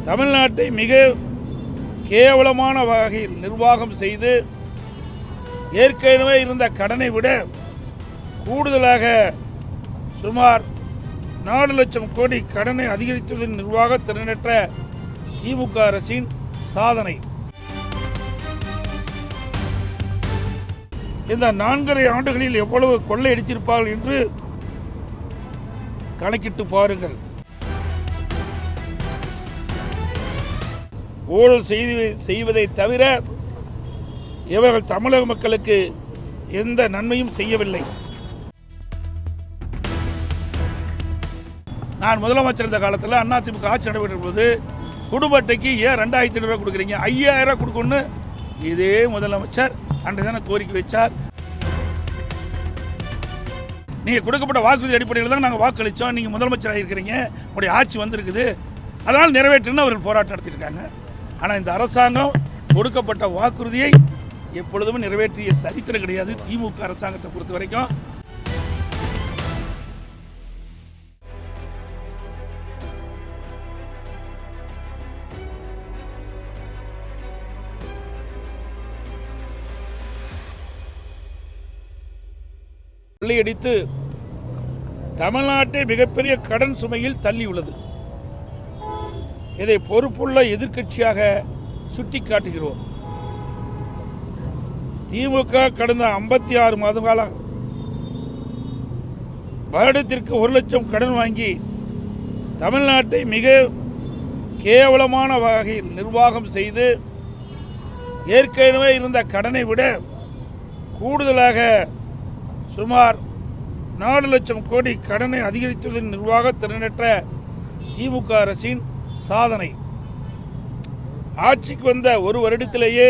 தமிழ்நாட்டை மிக கேவலமான வகையில் நிர்வாகம் செய்து ஏற்கனவே இருந்த கடனை விட கூடுதலாக சுமார் 4 லட்சம் கோடி கடனை அதிகரித்துள்ள நிர்வாக திறனற்ற திமுக அரசின் சாதனை. இந்த 4.5 ஆண்டுகளில் எவ்வளவு கொள்ளையடித்திருப்பார்கள் என்று கணக்கிட்டு பாருங்கள். ஊழல் செய்வதை தவிர இவர்கள் தமிழக மக்களுக்கு எந்த நன்மையும் செய்யவில்லை. நான் முதலமைச்சர் இருந்த காலத்தில் அதிமுக ஆட்சி நடைபெற்ற போது குடும்ப அட்டைக்கு ஏன் 2500 ரூபாய் கொடுக்குறீங்க, 5000 ரூபாய் கொடுக்கணும்னு இதே முதலமைச்சர் அன்றைய தானே கோரிக்கை வச்சார். நீங்க கொடுக்கப்பட்ட வாக்குறுதி அடிப்படையில் தான் நாங்கள் வாக்களித்தோம், நீங்க முதலமைச்சராக இருக்கிறீங்க, உங்களுடைய ஆட்சி வந்திருக்குது, அதனால் நிறைவேற்றுன்னு அவர்கள் போராட்டம் நடத்தியிருக்காங்க. ஆனால் இந்த அரசாங்கம் கொடுக்கப்பட்ட வாக்குறுதியை எப்பொழுதும் நிறைவேற்றிய சரித்திரம் கிடையாது. திமுக அரசாங்கத்தை பொறுத்த வரைக்கும் கொள்ளையடித்து தமிழ்நாட்டை மிகப்பெரிய கடன் சுமையில் தள்ளியுள்ளது. இதை பொறுப்புள்ள எதிர்க்கட்சியாக சுட்டிக்காட்டுகிறோம். திமுக கடந்த 56 மாத கால வருடத்திற்கு 1 லட்சம் கடன் வாங்கி தமிழ்நாட்டை மிக கேவலமான வகையில் நிர்வாகம் செய்து ஏற்கனவே இருந்த கடனை விட கூடுதலாக சுமார் 4 லட்சம் கோடி கடனை அதிகரித்துள்ள நிர்வாக திறனற்ற திமுக அரசின் சாதனை. ஆட்சிக்கு வந்த ஒரு வருடத்திலேயே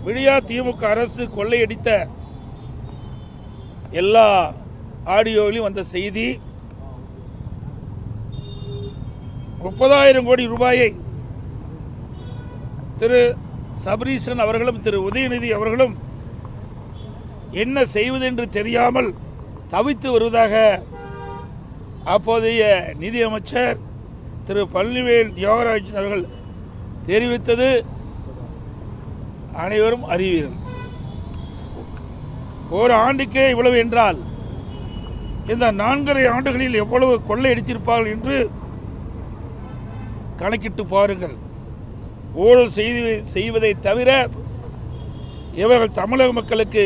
விடியா திமுக அரசு கொள்ளையடித்த எல்லா ஆடியோவிலும் வந்த செய்தி 30,000 கோடி ரூபாயை திரு சபரீசன் அவர்களும் திரு உதயநிதி அவர்களும் என்ன செய்வது என்று தெரியாமல் தவித்து வருவதாக அப்போதைய நிதியமைச்சர் திரு பழனிவேல் தியாகராஜன் அவர்கள் தெரிவித்தது அனைவரும் அறிவீர்கள். ஒரு ஆண்டுக்கே இவ்வளவு என்றால் இந்த 4.5 ஆண்டுகளில் எவ்வளவு கொள்ளையடித்திருப்பார்கள் என்று கணக்கிட்டு பாருங்கள். ஊழல் செய்வதை தவிர இவர்கள் தமிழக மக்களுக்கு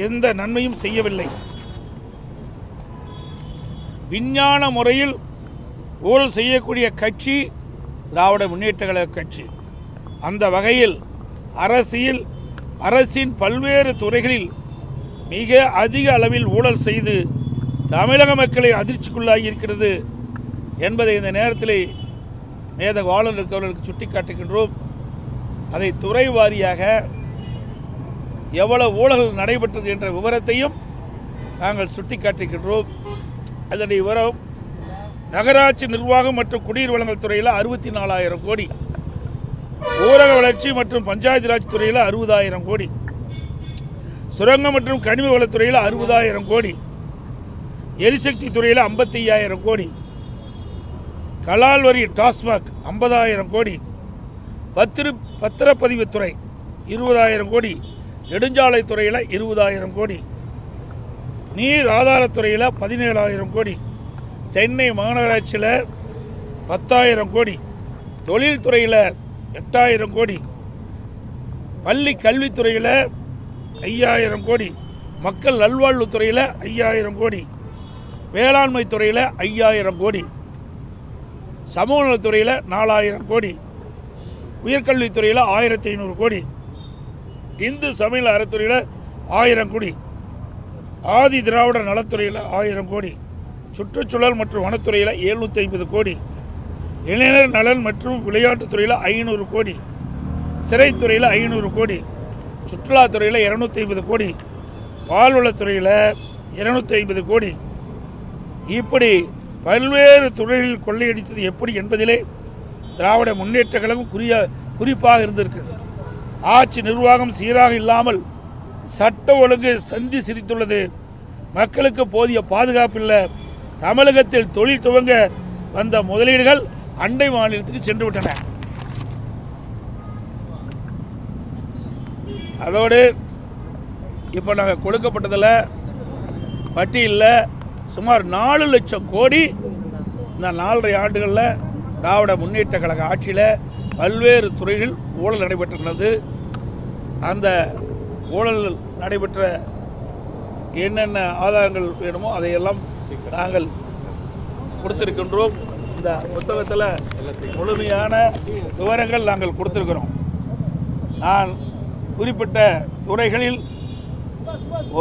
எந்த நன்மையும் செய்யவில்லை. விஞ்ஞான முறையில் ஊழல் செய்யக்கூடிய கட்சி திராவிட முன்னேற்ற கழக கட்சி. அந்த வகையில் அரசின் பல்வேறு துறைகளில் மிக அதிக அளவில் ஊழல் செய்து தமிழக மக்களை அதிர்ச்சிக்குள்ளாகி இருக்கிறது என்பதை இந்த நேரத்தில் மேதக ஆளுநர் அவர்களுக்கு சுட்டிக்காட்டுகின்றோம். அதை துறை வாரியாக எவ்வளவு ஊழல்கள் நடைபெற்றது என்ற விவரத்தையும் நாங்கள் சுட்டிக்காட்டுகின்றோம். அதனுடைய விவரம் நகராட்சி நிர்வாகம் மற்றும் குடிநீர் வழங்கல் துறையில் 64,000 கோடி, ஊரக வளர்ச்சி மற்றும் பஞ்சாயத்து ராஜ் துறையில் 60,000 கோடி, சுரங்கம் மற்றும் கனிம வளத்துறையில் 60,000 கோடி, எரிசக்தி துறையில் 55,000 கோடி, கலால் வரி டாஸ்மாக் 50,000 கோடி, பத்திரப்பதிவுத்துறை 20,000 கோடி, நெடுஞ்சாலை துறையில் 20,000 கோடி, நீர் ஆதாரத்துறையில் 17,000 கோடி, சென்னை மாநகராட்சியில் 10,000 கோடி, தொழில்துறையில் 8,000 கோடி, பள்ளி கல்வித்துறையில் 5,000 கோடி, மக்கள் நல்வாழ்வுத்துறையில் 5,000 கோடி, வேளாண்மை துறையில் 5,000 கோடி, சமூக நலத்துறையில் 4,000 கோடி, உயர்கல்வித்துறையில் 1,500 கோடி, இந்து சமய அறத்துறையில் 1000 கோடி, ஆதி திராவிட நலத்துறையில் 1000 கோடி, சுற்றுச்சூழல் மற்றும் வனத்துறையில் 750 கோடி, இளைஞர் நலன் மற்றும் விளையாட்டுத்துறையில் 500 கோடி, சிறைத்துறையில் 500 கோடி, சுற்றுலாத்துறையில் 250 கோடி, பால்வளத்துறையில் 250 கோடி, இப்படி பல்வேறு துறைகளில் கொள்ளையடித்தது எப்படி என்பதிலே திராவிட முன்னேற்ற கழகம் குறிப்பாக இருந்திருக்கிறது. ஆட்சி நிர்வாகம் சீராக இல்லாமல் சட்ட ஒழுங்கு சந்தி சிரித்துள்ளது. மக்களுக்கு போதிய பாதுகாப்பு இல்லை. தமிழகத்தில் தொழில் துவங்க வந்த முதலீடுகள் அண்டை மாநிலத்துக்கு சென்று விட்டன. அதோடு இப்போ நாங்கள் கொடுக்கப்பட்டதில் பட்டியலில் சுமார் 4 லட்சம் கோடி இந்த 4.5 ஆண்டுகளில் திராவிட முன்னேற்ற கழக ஆட்சியில் பல்வேறு துறைகள் ஊழல் நடைபெற்றிருக்கிறது. அந்த ஊழல் நடைபெற்ற என்னென்ன ஆதாரங்கள் வேணுமோ அதையெல்லாம் நாங்கள் கொடுத்திருக்கின்றோம். இந்த புத்தகத்தில் முழுமையான விவரங்கள் நாங்கள் கொடுத்திருக்கிறோம். நான் குறிப்பிட்ட துறைகளில்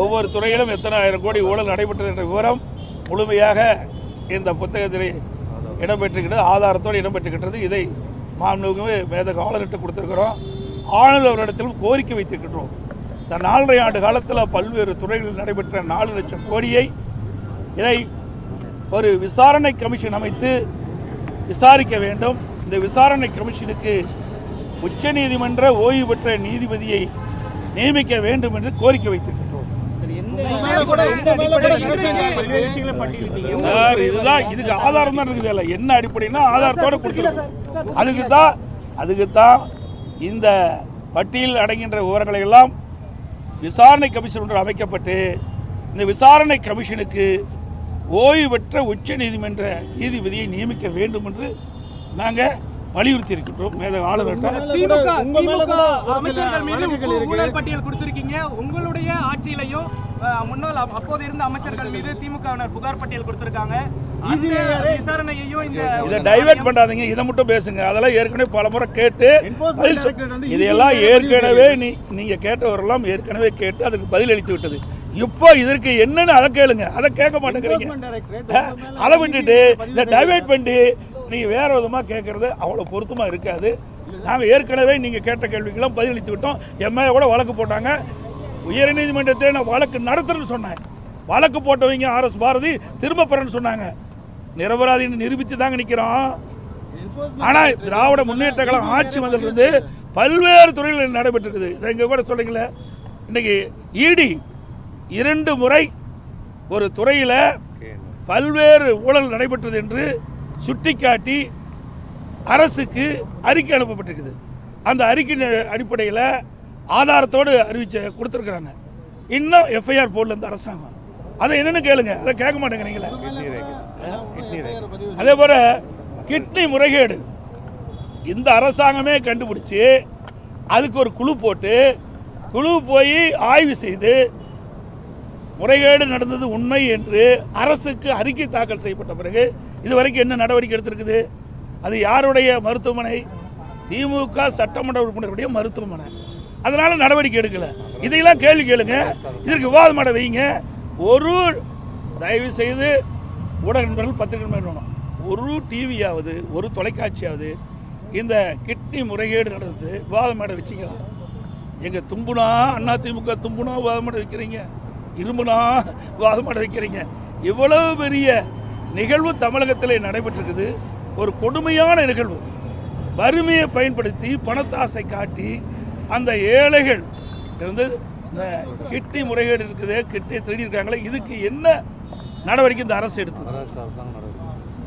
ஒவ்வொரு துறையிலும் எத்தனை ஆயிரம் கோடி ஊழல் நடைபெற்றது என்ற விவரம் முழுமையாக இந்த புத்தகத்தில் இடம்பெற்றிருக்கிறது, ஆதாரத்தோடு இடம்பெற்றிருக்கிறது. இதை மாண்புமிகு மேதகு ஆளுநர்கிட்ட கொடுத்திருக்கிறோம். ஆளுநரிடத்திலும் கோரிக்கை வைத்திருக்கின்றோம். இந்த 4.5 ஆண்டு காலத்தில் பல்வேறு துறைகளில் நடைபெற்ற 4 லட்சம் கோடியை இதை ஒரு விசாரணை கமிஷன் அமைத்து விசாரிக்க வேண்டும். இந்த விசாரணை கமிஷனுக்கு உச்சநீதிமன்ற ஓய்வு பெற்ற நீதிபதியை நியமிக்க வேண்டும் என்று கோரிக்கை வைத்திருக்கின்றோம். சார், இதுதான் இதுக்கு ஆதாரம் தான் இருக்குது. இல்லை என்ன அடிப்படைன்னா ஆதாரத்தோடு கொடுத்துருக்கோம். அதுக்கு தான் இந்த பட்டியல் அடங்குகின்ற விவரங்களை எல்லாம் விசாரணை கமிஷன் ஒன்று அமைக்கப்பட்டு இந்த விசாரணை கமிஷனுக்கு ஓய்வு பெற்ற உச்ச நீதிமன்ற நீதிபதியை நியமிக்க வேண்டும் என்று நாங்கள் வலியுறுத்தி இருக்கின்றோம். மேதகு ஆளுநர்கிட்ட அமைச்சர்கள் மீது ஊழல் பட்டியல் கொடுத்திருக்கீங்க. உங்களுடைய ஆட்சியிலையும் முன்னாள் அப்போது இருந்த அமைச்சர்கள் மீது திமுகவினர் புகார் பட்டியல் கொடுத்திருக்காங்க. விசாரணையையும் இதை டைவர்ட் பண்ணாதீங்க, இதை மட்டும் பேசுங்க. அதெல்லாம் ஏற்கனவே பல முறை கேட்டு இதையெல்லாம் ஏற்கனவே நீங்க கேட்டவரெல்லாம் ஏற்கனவே கேட்டு அதுக்கு பதில் அளித்து விட்டது. இப்போ இதற்கு என்னன்னு அதை கேளுங்க, அதை கேட்க மாட்டேங்கிறீங்க. அதை விட்டுட்டு இதை டைவர்ட் பண்ணி நீங்கள் வேற விதமாக கேட்குறது அவ்வளோ பொருத்தமாக இருக்காது. நாங்கள் ஏற்கனவே நீங்கள் கேட்ட கேள்விக்கெல்லாம் பதிலளித்து விட்டோம். எம்ஏ கூட வழக்கு போட்டாங்க. உயர்நீதிமன்றத்தில் நான் வழக்கு நடத்துறேன்னு சொன்னேன். வழக்கு போட்டவங்க RS பாரதி திரும்ப பெறன்னு சொன்னாங்க. நிரபராதின்னு நிரூபித்து தாங்க நிற்கிறோம். ஆனால் திராவிட முன்னேற்ற கழகம் ஆட்சி வந்ததிலிருந்து பல்வேறு துறைகளில் நடைபெற்றிருக்குது. இதை இங்கே கூட சொல்லுங்களேன். இன்றைக்கி ED 2 முறை ஒரு துறையில் பல்வேறு ஊழல் நடைபெற்றது என்று சுட்டிக்காட்டி அரசுக்கு அறிக்கை அனுப்பப்பட்டிருக்குது. அந்த அறிக்கை அடிப்படையில் ஆதாரத்தோடு கொடுத்துருக்குறாங்க. இன்னும் FIR போடல இந்த அரசாங்கம். அதை என்னென்னு கேளுங்க, அதை கேட்க மாட்டேங்கிறீங்களே. அதே போல் கிட்னி முறைகேடு இந்த அரசாங்கமே கண்டுபிடிச்சி அதுக்கு ஒரு குழு போட்டு போய் ஆய்வு செய்து முறைகேடு நடந்தது உண்மை என்று அரசுக்கு அறிக்கை தாக்கல் செய்யப்பட்ட பிறகு இதுவரைக்கும் என்ன நடவடிக்கை எடுத்திருக்குது? அது யாருடைய மருத்துவமனை? திமுக சட்டமன்ற உறுப்பினருடைய மருத்துவமனை. அதனால நடவடிக்கை எடுக்கல. இதையெல்லாம் கேள்வி கேளுங்க, இதற்கு விவாதம் வைங்க. ஒரு தயவு செய்து ஊடக நண்பர்கள் பத்திரிகை வேணும், ஒரு டிவியாவது ஒரு தொலைக்காட்சியாவது இந்த கிட்னி முறைகேடு நடந்தது விவாதம் மேடை வச்சிக்கலாம். எங்கள் தும்புனா அதிமுக தும்புனா விவாதம் மேடை வைக்கிறீங்க, இரும்புனா விவாதம் மேடை வைக்கிறீங்க. இவ்வளவு பெரிய நிகழ்வு தமிழகத்தில் நடைபெற்றிருக்குது. ஒரு கொடுமையான நிகழ்வு. வறுமையை பயன்படுத்தி பணத்தாசை காட்டி அந்த ஏழைகள் இருந்து இந்த கிட்னி முறைகேடு இருக்குது, கிட்னி திருடி இருக்காங்களே, இதுக்கு என்ன நடவடிக்கை இந்த அரசு எடுத்தது?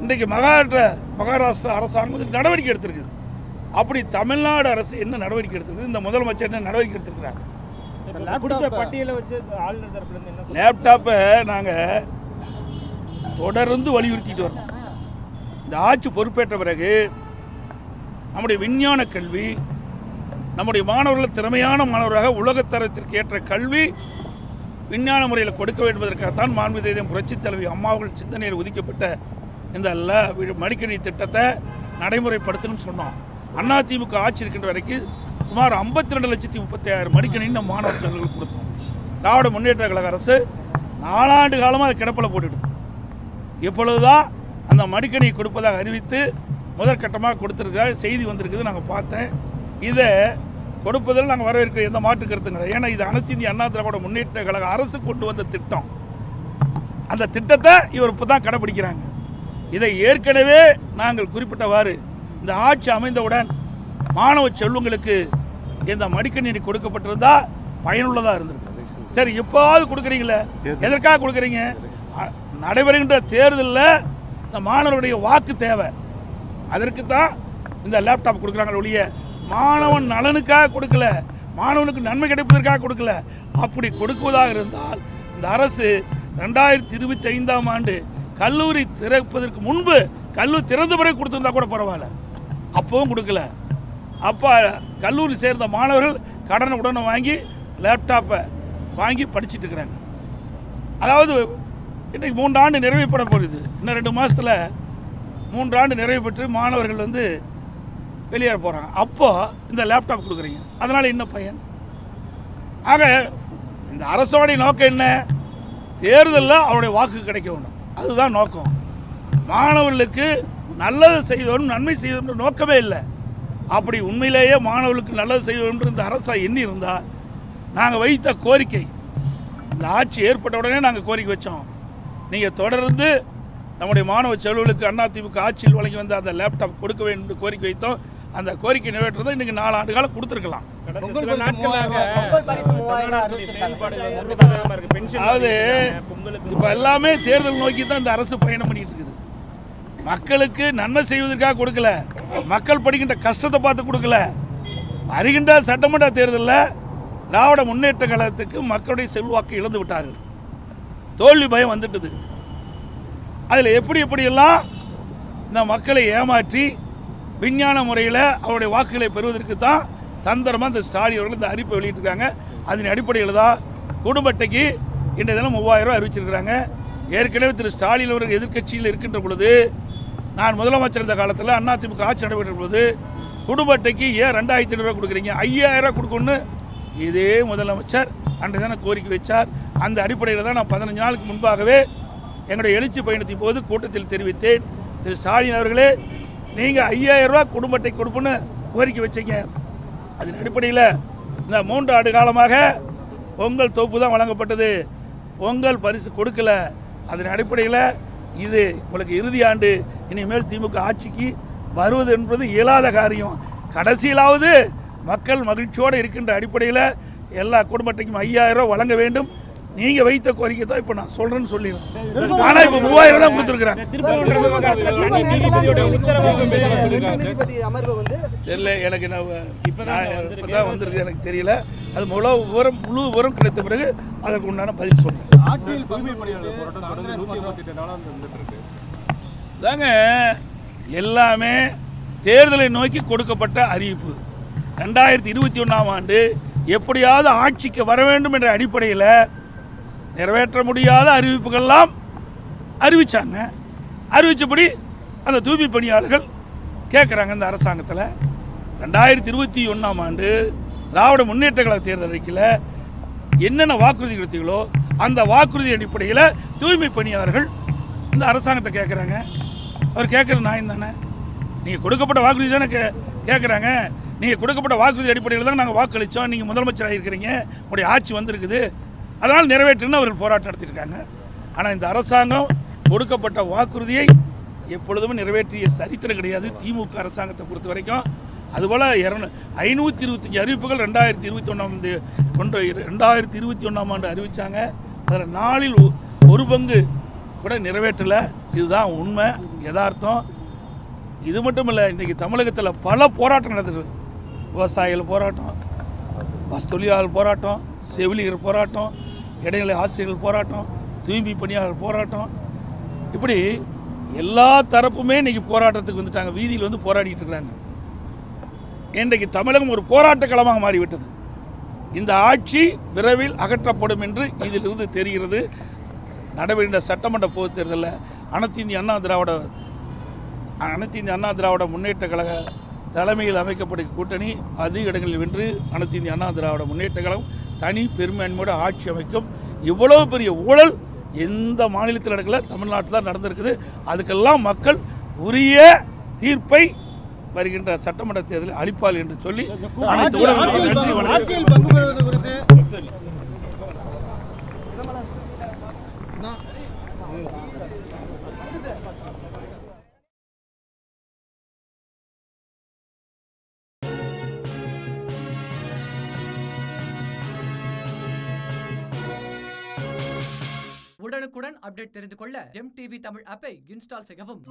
இன்றைக்கு மகாராஷ்டிரா அரசாங்கம் நடவடிக்கை எடுத்திருக்குது. அப்படி தமிழ்நாடு அரசு என்ன நடவடிக்கை எடுத்திருக்குது? இந்த முதலமைச்சர் என்ன நடவடிக்கை எடுத்திருக்கிறாங்க? லேப்டாப்பை நாங்கள் தொடர்ந்து வலியுறுத்திட்டு வரோம். இந்த ஆட்சி பொறுப்பேற்ற பிறகு நம்முடைய விஞ்ஞான கல்வி, நம்முடைய மாணவர்கள் திறமையான மாணவராக உலகத்தரத்திற்கு ஏற்ற கல்வி விஞ்ஞான முறையில் கொடுக்க என்பதற்காகத்தான் மாண்புமிகு புரட்சித் தலைவி அம்மாவர்கள் சிந்தனையில் ஒதுக்கப்பட்ட இந்த மடிக்கணி திட்டத்தை நடைமுறைப்படுத்தணும்னு சொன்னோம். அதிமுக ஆட்சி இருக்கின்ற வரைக்கும் சுமார் 52,36,000 மடிக்கணின்னு மாணவர் செல்வங்களுக்கு கொடுத்தோம். திராவிட முன்னேற்ற கழக அரசு 4 ஆண்டு காலமாக அது கிடப்பில் போட்டுடுது. இப்பொழுதுதான் அந்த மடிக்கணியை கொடுப்பதாக அறிவித்து முதற்கட்டமாக கொடுத்துருக்காங்க. செய்தி வந்திருக்குது, நாங்கள் பார்த்தேன். இதை கொடுப்பதில் நாங்கள் வரவேற்கிற எந்த மாற்று கருத்தும் கிடையாது. ஏன்னா இது அனைத்து இந்திய அண்ணா திராவிட முன்னேற்ற கழக அரசு கொண்டு வந்த திட்டம். அந்த திட்டத்தை இவர் இப்போ தான் கடைபிடிக்கிறாங்க. இதை ஏற்கனவே நாங்கள் குறிப்பிட்டவாறு இந்த ஆட்சி அமைந்தவுடன் மாணவ செல்வங்களுக்கு இந்த மடிக்கணினி கொடுக்கப்பட்டிருந்தா பயனுள்ளதாக இருந்திருக்கு. சரி, இப்போவாவது கொடுக்குறீங்களே, எதற்காக கொடுக்குறீங்க? நடைபெறுகின்ற தேர்தலில் இந்த மாணவருடைய வாக்கு தேவை. அதற்கு தான் இந்த லேப்டாப் கொடுக்குறாங்க ஒழிய மாணவன் நலனுக்காக கொடுக்கல, மாணவனுக்கு நன்மை கிடைப்பதற்காக கொடுக்கல. அப்படி கொடுக்குவதாக இருந்தால் இந்த அரசு 2025ஆம் ஆண்டு கல்லூரி திறப்பதற்கு முன்பு கல்லூரி திறந்த பிறகு கொடுத்திருந்தா கூட பரவாயில்ல, அப்பவும் கொடுக்கல. அப்போ கல்லூரி சேர்ந்த மாணவர்கள் கடனை உடனே வாங்கி லேப்டாப்பை வாங்கி படிச்சுட்டு இருக்கிறாங்க. அதாவது இன்றைக்கு 3 ஆண்டு நிறைவுப்பட போகுது. இன்னும் 2 மாதத்தில் 3 ஆண்டு நிறைவு பெற்று மாணவர்கள் வந்து வெளியேற போகிறாங்க. அப்போது இந்த லேப்டாப் கொடுக்குறீங்க, அதனால் என்ன பயன்? ஆக இந்த அரசோடைய நோக்கம் என்ன? தேர்தலில் அவருடைய வாக்கு கிடைக்க வேண்டும், அதுதான் நோக்கம். மாணவர்களுக்கு நல்லது செய்வோம், நன்மை செய்வோம் நோக்கமே இல்லை. அப்படி உண்மையிலேயே மாணவர்களுக்கு நல்லது செய்வோம் என்று இந்த அரசை எண்ணி இருந்தால் நாங்கள் வைத்த கோரிக்கை, இந்த ஆட்சி ஏற்பட்ட உடனே நாங்கள் கோரிக்கை வச்சோம், நீங்கள் தொடர்ந்து நம்முடைய மாணவ செலவுகளுக்கு அதிமுக ஆட்சியில் வழங்கி வந்த அந்த லேப்டாப் கொடுக்க வேண்டும் என்று கோரிக்கை வைத்தோம். அந்த கோரிக்கை நிறைவேற்றதை இன்றைக்கி 4 ஆண்டு காலம் கொடுத்துருக்கலாம். அதாவது இப்போ எல்லாமே தேர்தல் நோக்கி தான் இந்த அரசு பயணம் பண்ணிட்டு இருக்குது. மக்களுக்கு நன்மை செய்வதற்காக கொடுக்கல, மக்கள் படிக்கின்ற கஷ்டத்தை பார்த்து கொடுக்கல. வருகின்ற சட்டமன்ற தேர்தலில் திராவிட முன்னேற்ற கழகத்துக்கு மக்களுடைய செல்வாக்கு இழந்து விட்டார்கள், தோல்வி பயம் வந்துட்டது. அதில் எப்படியெல்லாம் இந்த மக்களை ஏமாற்றி விஞ்ஞான முறையில் அவருடைய வாக்குகளை பெறுவதற்கு தான் தந்திரமாக இந்த ஸ்டாலின் அவர்கள் இந்த அறிவிப்பை வெளியிட்டிருக்காங்க. அதன் அடிப்படையில் தான் குடும்ப அட்டைக்கு இன்றைய தினம் 3000 ரூபா அறிவிச்சிருக்கிறாங்க. ஏற்கனவே திரு ஸ்டாலின் அவர்கள் எதிர்க்கட்சியில் இருக்கின்ற பொழுது, நான் முதலமைச்சர் இருந்த காலத்தில் அதிமுக ஆட்சி நடைபெற்ற பொழுது குடும்ப அட்டைக்கு ஏன் 2500 ரூபா கொடுக்குறீங்க, 5000 ரூபா கொடுக்கணும்னு இதே முதலமைச்சர் அன்றைய தினம் கோரிக்கை வச்சார். அந்த அடிப்படையில் தான் நான் 15 நாளுக்கு முன்பாகவே எங்களுடைய எழுச்சி பயணத்தின் போது கூட்டத்தில் தெரிவித்தேன், திரு ஸ்டாலின் அவர்களே நீங்கள் 5000 ரூபா குடும்ப அட்டை கொடுப்புன்னு கோரிக்கை வச்சீங்க. அதன் அடிப்படையில் இந்த 3 ஆண்டு காலமாக பொங்கல் தொகுப்பு தான் வழங்கப்பட்டது, பொங்கல் பரிசு கொடுக்கல. அதன் அடிப்படையில் இது உங்களுக்கு இறுதி ஆண்டு, இனிமேல் திமுக ஆட்சிக்கு வருவது என்பது இயலாத காரியம். கடைசியிலாவது மக்கள் மகிழ்ச்சியோடு இருக்கின்ற அடிப்படையில் எல்லா குடும்ப அட்டைக்கும் 5000 ரூபா வழங்க வேண்டும். நீங்க வைத்த கோரிக்கை தான் இப்ப நான் சொல்றேன்னு சொல்லிடுறேன். ஆனா இப்ப 3000 தான் கொடுத்துருக்காங்க. தெரியல எனக்கு, இப்பதான் வந்திருக்கு, எனக்கு தெரியல. அது முழு விவரம் கிடைத்த பிறகு அதற்கு உண்டான பதில் சொல்றேன். தாங்க எல்லாமே தேர்தலை நோக்கி கொடுக்கப்பட்ட அறிவிப்பு. 2021ஆம் ஆண்டு எப்படியாவது ஆட்சிக்கு வர வேண்டும் என்ற அடிப்படையில் நிறைவேற்ற முடியாத அறிவிப்புகள்லாம் அறிவித்தாங்க. அறிவித்தபடி அந்த தூய்மை பணியாளர்கள் கேட்குறாங்க இந்த அரசாங்கத்தில். 2021ஆம் ஆண்டு திராவிட முன்னேற்ற கழக தேர்தல் அறிக்கையில் என்னென்ன வாக்குறுதி கொடுத்தீங்களோ அந்த வாக்குறுதி அடிப்படையில் தூய்மை பணியாளர்கள் இந்த அரசாங்கத்தை கேட்குறாங்க. அவர் கேட்குறது நியாயம் தானே? நீங்கள் கொடுக்கப்பட்ட வாக்குறுதி தானே கேட்குறாங்க. நீங்கள் கொடுக்கப்பட்ட வாக்குறுதி அடிப்படையில் தான் நாங்கள் வாக்களித்தோம், நீங்கள் முதலமைச்சராக இருக்கிறீங்க, உங்களுடைய ஆட்சி வந்திருக்குது, அதனால் நிறைவேற்றுன்னு அவர்கள் போராட்டம் நடத்தியிருக்காங்க. ஆனால் இந்த அரசாங்கம் கொடுக்கப்பட்ட வாக்குறுதியை எப்பொழுதுமே நிறைவேற்றிய சரித்திரம் கிடையாது திமுக அரசாங்கத்தை பொறுத்த வரைக்கும். அதுபோல் 525 அறிவிப்புகள் 2021ஆம் ஆண்டு அறிவித்தாங்க. அதில் 4இல் 1 பங்கு கூட நிறைவேற்றலை. இதுதான் உண்மை, யதார்த்தம். இது மட்டும் இல்லை, இன்றைக்கி தமிழகத்தில் பல போராட்டம் நடந்துருக்குது. விவசாயிகள் போராட்டம், பஸ் தொழிலாளர் போராட்டம், செவிலியர் போராட்டம், இடைநிலை ஆசிரியர்கள் போராட்டம், தூய்மை பணியாளர் போராட்டம், இப்படி எல்லா தரப்புமே இன்றைக்கி போராட்டத்துக்கு வந்துட்டாங்க, வீதியில் வந்து போராடிட்டு இருக்கிறாங்க. இன்றைக்கு தமிழகம் ஒரு போராட்ட களமாக மாறிவிட்டது. இந்த ஆட்சி விரைவில் அகற்றப்படும் என்று இதிலிருந்து தெரிகிறது. நடைபெறுகின்ற சட்டமன்ற பொதுத் தேர்தலில் அனைத்து இந்திய அண்ணா திராவிட முன்னேற்ற கழக தலைமையில் அமைக்கப்பட்ட கூட்டணி அதிக இடங்களில் வென்று அனைத்து இந்திய அண்ணா திராவிட முன்னேற்ற கழகம் தனி பெரும்பான்மையோட ஆட்சி அமைக்கும். இவ்வளவு பெரிய ஊழல் எந்த மாநிலத்தில் நடக்கல, தமிழ்நாட்டில் தான் நடந்திருக்குது. அதுக்கெல்லாம் மக்கள் உரிய தீர்ப்பை வருகின்ற சட்டமன்ற தேர்தலில் அளிப்பால் என்று சொல்லி அனைத்து ஊடகங்களுக்கும் நன்றி வணக்கம். உடனுக்குடன் அப்டேட் தெரிந்து கொள்ள ஜெம் டிவி தமிழ் ஆப்பை இன்ஸ்டால் செய்யவும்.